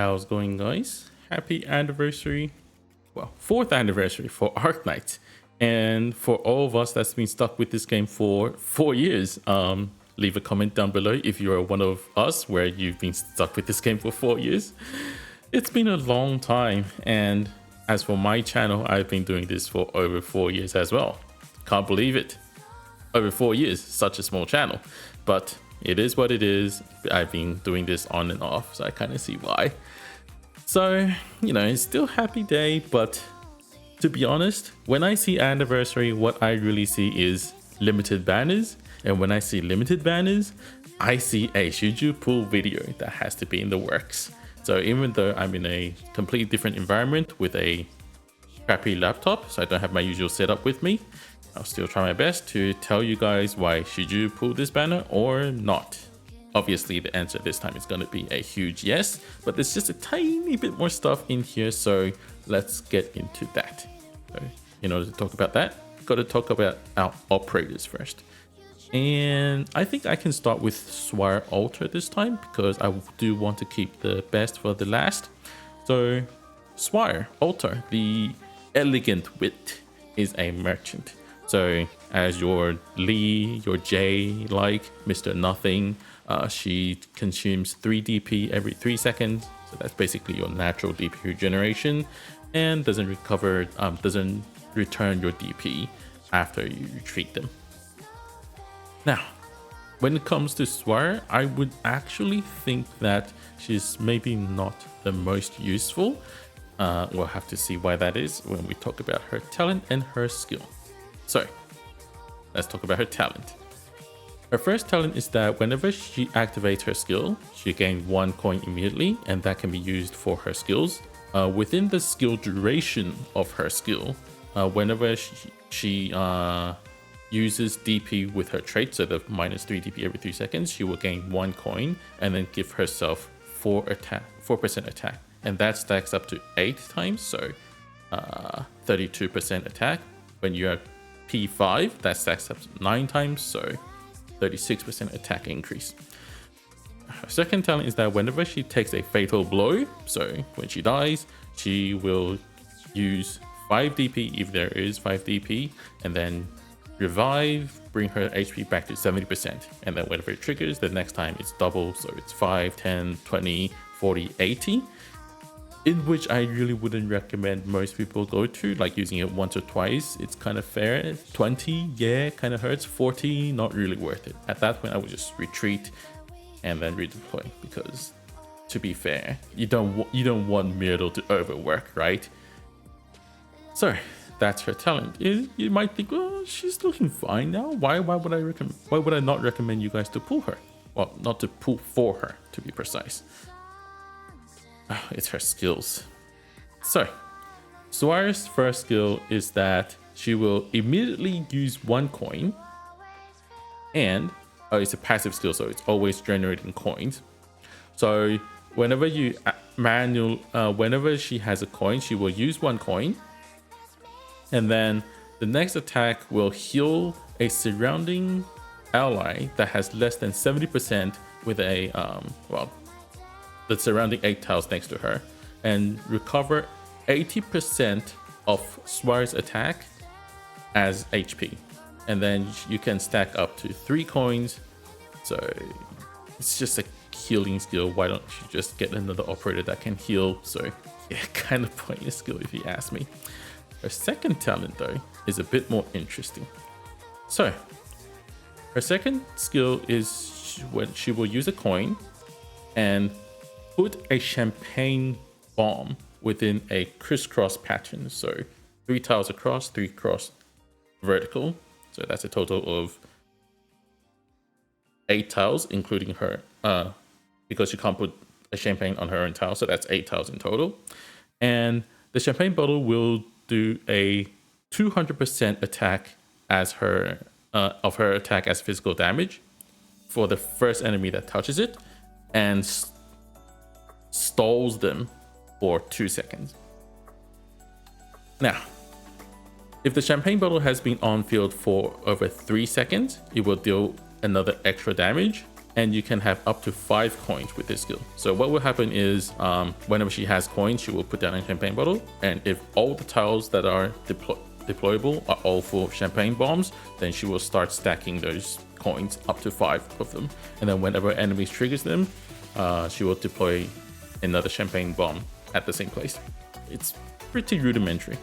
How's it going, guys? Happy anniversary. Well, fourth anniversary for Arknights. And for all of us that's been stuck with this game for 4 years, leave a comment down below if you're one of us where you've been stuck with this game for 4 years. It's been a long time. And as for my channel, I've been doing this for over 4 years as well. Can't believe it. Over 4 years, such a small channel. But it is what it is. I've been doing this on and off, so I kind of see why. So, it's still happy day, but to be honest, when I see anniversary, what I really see is limited banners. And when I see limited banners, I see a should you pull video that has to be in the works. So even though I'm in a completely different environment with a crappy laptop, so I don't have my usual setup with me, I'll still try my best to tell you guys why should you pull this banner or not. Obviously, the answer this time is going to be a huge yes, but there's just a tiny bit more stuff in here, so let's get into that. So, in order to talk about that, got to talk about our operators first. And I think I can start with Swire Altar this time, because I do want to keep the best for the last. So, Swire Altar, the elegant wit, is a merchant. So, as your Lee, your Jay, like Mr. Nothing, she consumes 3 DP every 3 seconds, so that's basically your natural DP regeneration, and doesn't return your DP after you retreat them. Now, when it comes to Swire, I would actually think that she's maybe not the most useful. We'll have to see why that is when we talk about her talent and her skill. So, let's talk about her talent. Her first talent is that whenever she activates her skill, she gains 1 coin immediately, and that can be used for her skills. Within the skill duration of her skill, whenever she uses DP with her trait, so the minus 3 DP every 3 seconds, she will gain 1 coin and then give herself 4% attack. And that stacks up to 8 times, so 32% attack. When you are P5, that stacks up to 9 times, so 36% attack increase. Her second talent is that whenever she takes a fatal blow, so when she dies, she will use 5 DP if there is 5 DP, and then revive, bring her HP back to 70%. And then whenever it triggers, the next time it's double, so it's 5, 10, 20, 40, 80. In which I really wouldn't recommend most people go to, like using it once or twice. It's kind of fair. 20, yeah, kind of hurts. 40, not really worth it. At that point, I would just retreat and then redeploy, because to be fair, you don't want Myrtle to overwork, right? So that's her talent. You might think, well, she's looking fine now. Why would I not recommend you guys to pull her? Well, not to pull for her, to be precise. It's her skills. So, Swire's first skill is that she will immediately use 1 coin, and it's a passive skill, so it's always generating coins. So whenever whenever she has a coin, she will use 1 coin, and then the next attack will heal a surrounding ally that has less than 70% with a the surrounding 8 tiles next to her, and recover 80% of Swire's attack as HP. And then you can stack up to 3 coins. So it's just a healing skill. Why don't you just get another operator that can heal? So yeah, kind of pointless skill if you ask me. Her second talent though is a bit more interesting. So her second skill is when she will use a coin and put a champagne bomb within a crisscross pattern. So 3 tiles across, 3 cross vertical. So that's a total of 8 tiles, including her, because you can't put a champagne on her own tile. So that's 8 tiles in total. And the champagne bottle will do a 200% attack as her attack as physical damage for the first enemy that touches it, and stalls them for 2 seconds. Now, if the champagne bottle has been on field for over 3 seconds, it will deal another extra damage and you can have up to 5 coins with this skill. So what will happen is whenever she has coins, she will put down a champagne bottle, and if all the tiles that are deployable are all full of champagne bombs, then she will start stacking those coins, up to 5 of them, and then whenever enemies triggers them, she will deploy another champagne bomb at the same place. It's pretty rudimentary.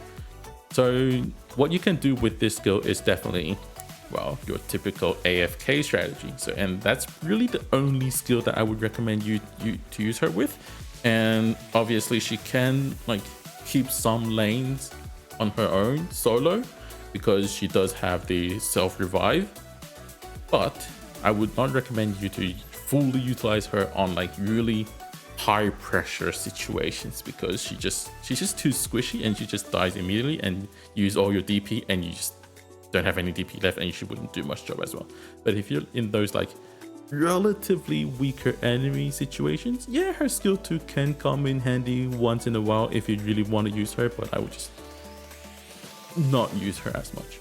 So what you can do with this skill is definitely, well, your typical AFK strategy. So, and that's really the only skill that I would recommend you to use her with. And obviously she can like keep some lanes on her own solo because she does have the self revive, but I would not recommend you to fully utilize her on like really high pressure situations, because she's just too squishy and she just dies immediately and use all your DP and you just don't have any DP left and she wouldn't do much job as well. But if you're in those like relatively weaker enemy situations, yeah, her skill 2 can come in handy once in a while if you really want to use her, but I would just not use her as much.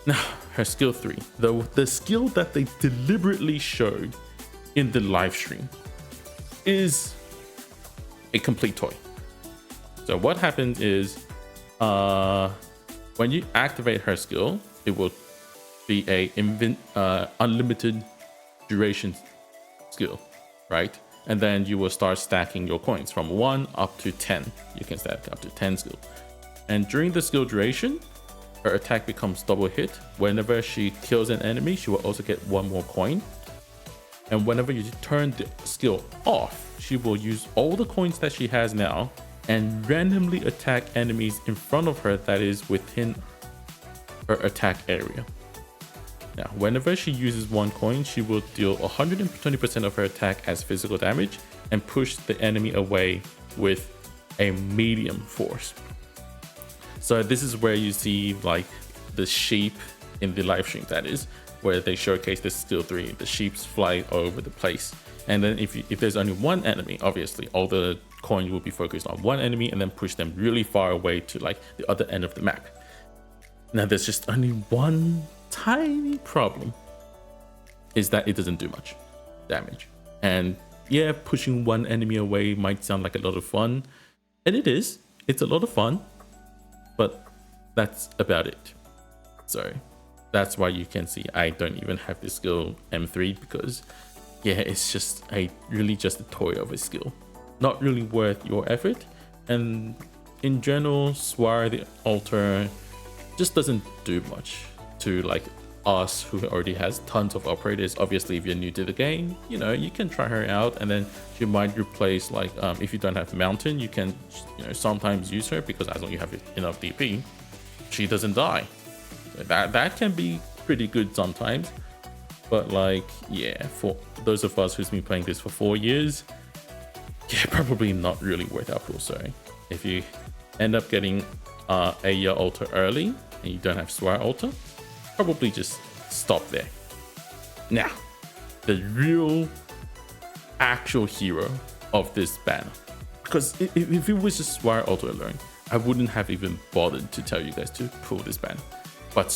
Now, her skill 3, though, the skill that they deliberately showed in the live stream, is a complete toy. So what happens is when you activate her skill, it will be a unlimited duration skill, right? And then you will start stacking your coins from 1 up to 10. You can stack up to 10 skill. And during the skill duration, her attack becomes double hit. Whenever she kills an enemy, she will also get 1 more coin. And whenever you turn the skill off, she will use all the coins that she has now and randomly attack enemies in front of her that is within her attack area. Now, whenever she uses 1 coin, she will deal 120% of her attack as physical damage and push the enemy away with a medium force. So this is where you see like the sheep in the live stream, that is, where they showcase this skill 3, the sheeps fly over the place. And then if there's only 1 enemy, obviously all the coins will be focused on 1 enemy and then push them really far away to like the other end of the map. Now there's just only one tiny problem, is that it doesn't do much damage. And yeah, pushing 1 enemy away might sound like a lot of fun, and it is, it's a lot of fun, but that's about it. So that's why you can see I don't even have this skill M3, because yeah, it's just really just a toy of a skill, not really worth your effort. And in general, Swire the altar just doesn't do much to like us who already has tons of operators. Obviously, if you're new to the game, you know, you can try her out, and then she might replace like if you don't have mountain, you can, you know, sometimes use her, because as long as you have enough DP, she doesn't die. That can be pretty good sometimes. But like, yeah, for those of us who's been playing this for 4 years, yeah, probably not really worth our pool. So if you end up getting Eyja altar early and you don't have Swire altar, probably just stop there. Now, the real actual hero of this banner, because if it was just Swire altar alone, I wouldn't have even bothered to tell you guys to pull this banner. But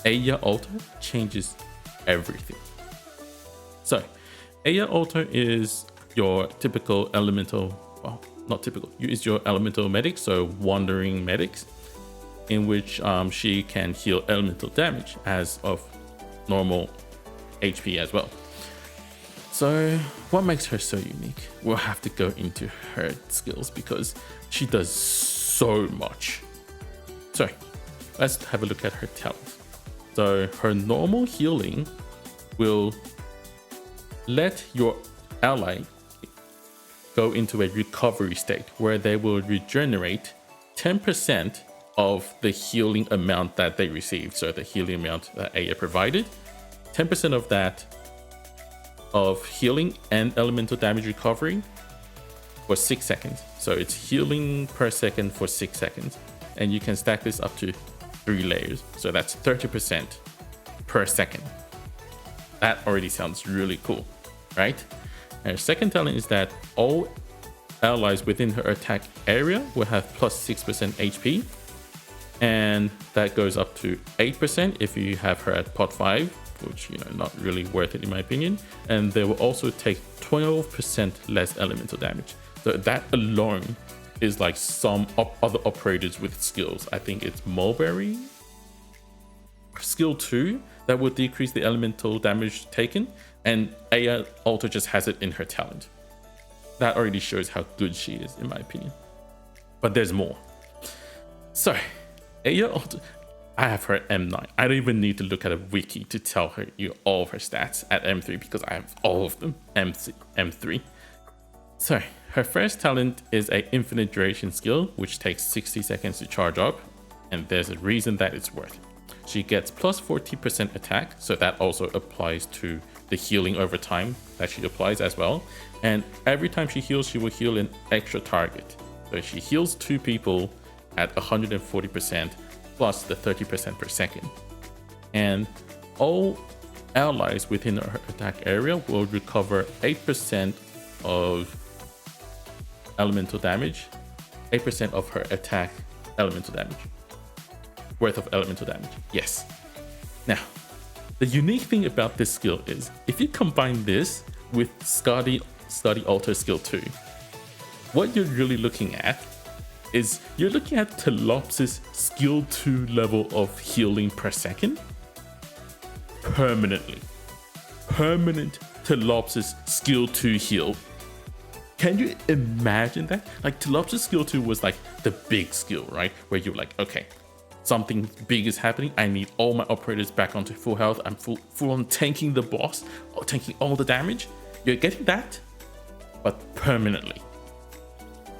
Eyja altar changes everything. So Eyja altar is your typical elemental, well, not typical, is your elemental medic, so wandering medics, in which she can heal elemental damage as of normal HP as well. So what makes her so unique? We'll have to go into her skills, because she does so much. So let's have a look at her talents. So her normal healing will let your ally go into a recovery state where they will regenerate 10% of the healing amount that they received. So the healing amount that Eyja provided, 10% of that of healing and elemental damage recovery for 6 seconds. So it's healing per second for 6 seconds. And you can stack this up to 3 layers. So that's 30% per second. That already sounds really cool, right? And her second talent is that all allies within her attack area will have plus 6% HP. And that goes up to 8% if you have her at pot 5. which, you know, not really worth it in my opinion. And they will also take 12% less elemental damage. So that alone is like some other operators with skills. I think it's Mulberry skill 2 that would decrease the elemental damage taken, and Eyja also just has it in her talent. That already shows how good she is in my opinion. But there's more. So Eyja also, I have her at M9. I don't even need to look at a wiki to tell her all of her stats at M3 because I have all of them M3. So her first talent is a infinite duration skill, which takes 60 seconds to charge up, and there's a reason that it's worth it. She gets plus 40% attack, so that also applies to the healing over time that she applies as well. And every time she heals, she will heal an extra target. So she heals 2 people at 140% plus the 30% per second. And all allies within her attack area will recover 8% of elemental damage, 8% of her attack elemental damage. Worth of elemental damage, yes. Now, the unique thing about this skill is if you combine this with Study Alter skill 2, what you're really looking at is you're looking at Telopsis skill 2 level of healing per second permanently. Permanent Telopsis skill 2 heal. Can you imagine that? Like Telopsis skill 2 was like the big skill, right? Where you're like, okay, something big is happening. I need all my operators back onto full health. I'm full on tanking the boss, or tanking all the damage. You're getting that, but permanently.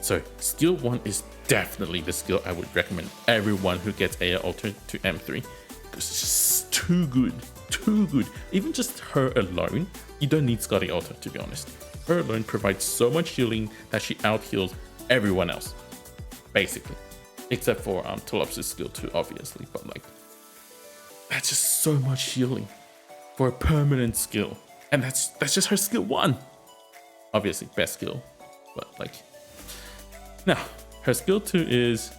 So skill 1 is definitely the skill I would recommend everyone who gets Eyja altered to M3. Because it's just too good, too good. Even just her alone, you don't need Scotty Alter to be honest. Her alone provides so much healing that she out heals everyone else, basically. Except for Telopsis skill 2, obviously, but like that's just so much healing for a permanent skill, and that's just her skill 1. Obviously, best skill, but like now her skill 2 is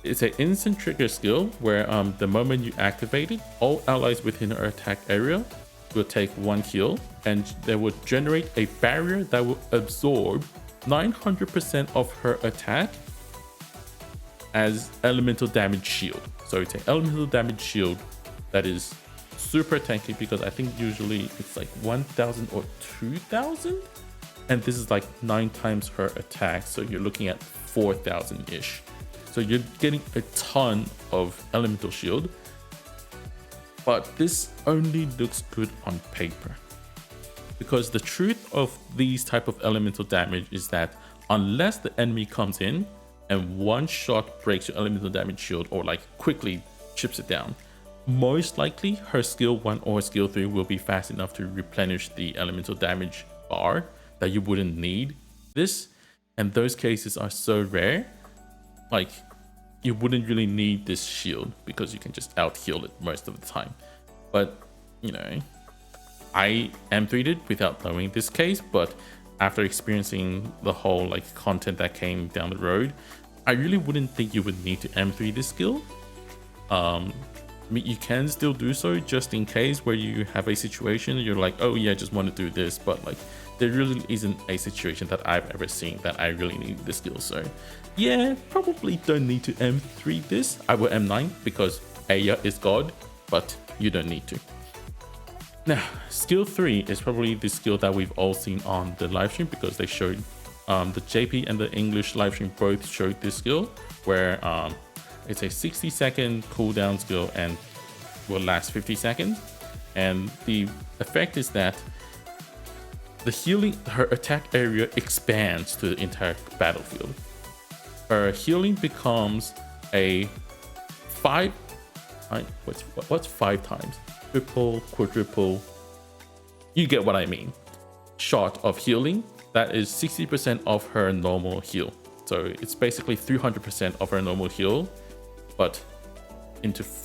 it's an instant trigger skill where the moment you activate it, all allies within her attack area will take 1 heal, and they will generate a barrier that will absorb 900% of her attack as elemental damage shield. So it's an elemental damage shield that is super tanky because I think usually it's like 1000 or 2000, and this is like 9 times her attack, so you're looking at 4000 ish. So you're getting a ton of elemental shield, but this only looks good on paper, because the truth of these type of elemental damage is that unless the enemy comes in and one shot breaks your elemental damage shield or like quickly chips it down, most likely her skill 1 or skill 3 will be fast enough to replenish the elemental damage bar that you wouldn't need this, and those cases are so rare. Like you wouldn't really need this shield because you can just out heal it most of the time. But you know, I M3'd it without knowing this case, but after experiencing the whole like content that came down the road, I really wouldn't think you would need to M3 this skill. You can still do so just in case where you have a situation you're like, oh yeah, I just want to do this, but like there really isn't a situation that I've ever seen that I really need this skill. So yeah, probably don't need to M3 this. I will M9 because Eyja is God, but you don't need to. Now, skill 3 is probably the skill that we've all seen on the live stream because they showed the JP and the English live stream both showed this skill where it's a 60-second cooldown skill and will last 50 seconds. And the effect is that the healing, her attack area expands to the entire battlefield. Her healing becomes a 5, what's 5 times? Triple, quadruple, you get what I mean. Shot of healing that is 60% of her normal heal. So it's basically 300% of her normal heal, but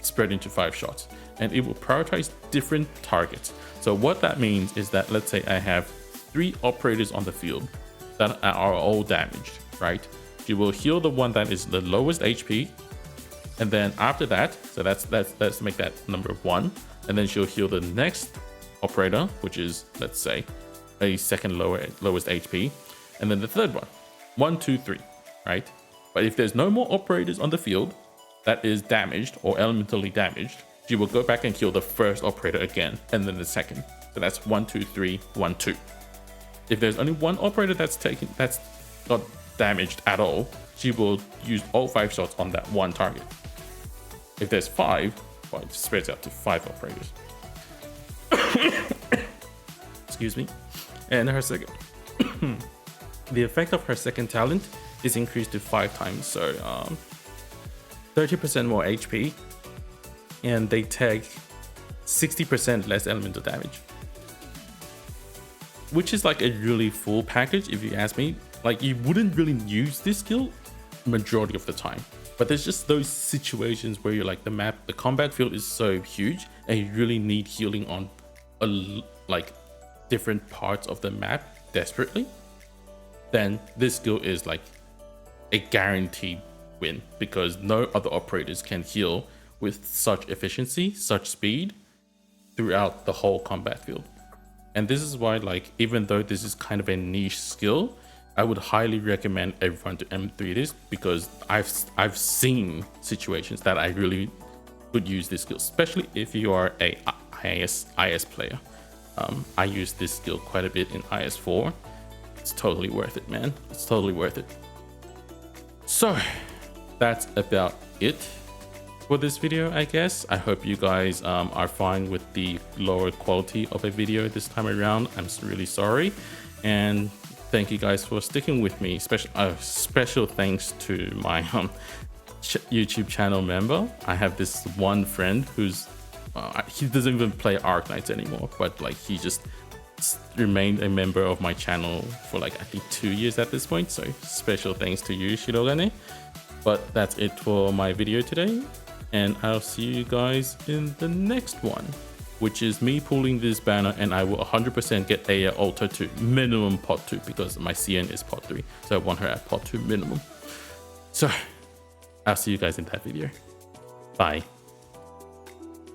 spread into 5 shots. And it will prioritize different targets. So what that means is that let's say I have 3 operators on the field that are all damaged, right? She will heal the one that is the lowest HP, and then after that, so let's make that number 1. and then she'll heal the next operator, which is, let's say, a second lowest HP, and then the third one. 1, 2, 3, right? But if there's no more operators on the field that is damaged or elementally damaged, she will go back and heal the first operator again, and then the second. So that's 1, 2, 3, 1, 2. If there's only one operator that's not damaged at all, she will use all 5 shots on that one target. If there's 5, well, it spreads out to 5 operators. Excuse me. And her second, the effect of her second talent is increased to 5 times, so 30% more HP, and they take 60% less elemental damage, which is like a really full package if you ask me. Like, you wouldn't really use this skill majority of the time, but there's just those situations where you're like, the combat field is so huge and you really need healing on like different parts of the map desperately, then this skill is like a guaranteed win, because no other operators can heal with such efficiency, such speed throughout the whole combat field. And this is why, like, even though this is kind of a niche skill, I would highly recommend everyone to M3 this, because I've seen situations that I really would use this skill, especially if you are a IS player. I use this skill quite a bit in IS4. It's totally worth it, man. It's totally worth it. So that's about it for this video, I guess. I hope you guys are fine with the lower quality of a video this time around. I'm really sorry, and thank you guys for sticking with me. Special thanks to my YouTube channel member. I have this one friend who's he doesn't even play Arknights anymore, but like, he just remained a member of my channel for like, I think 2 years at this point. So special thanks to you, Shirogane. But that's it for my video today, and I'll see you guys in the next one, which is me pulling this banner, and I will 100% get Eyja Alter to minimum pot 2, because my CN is pot 3, so I want her at pot 2 minimum. So I'll see you guys in that video. Bye.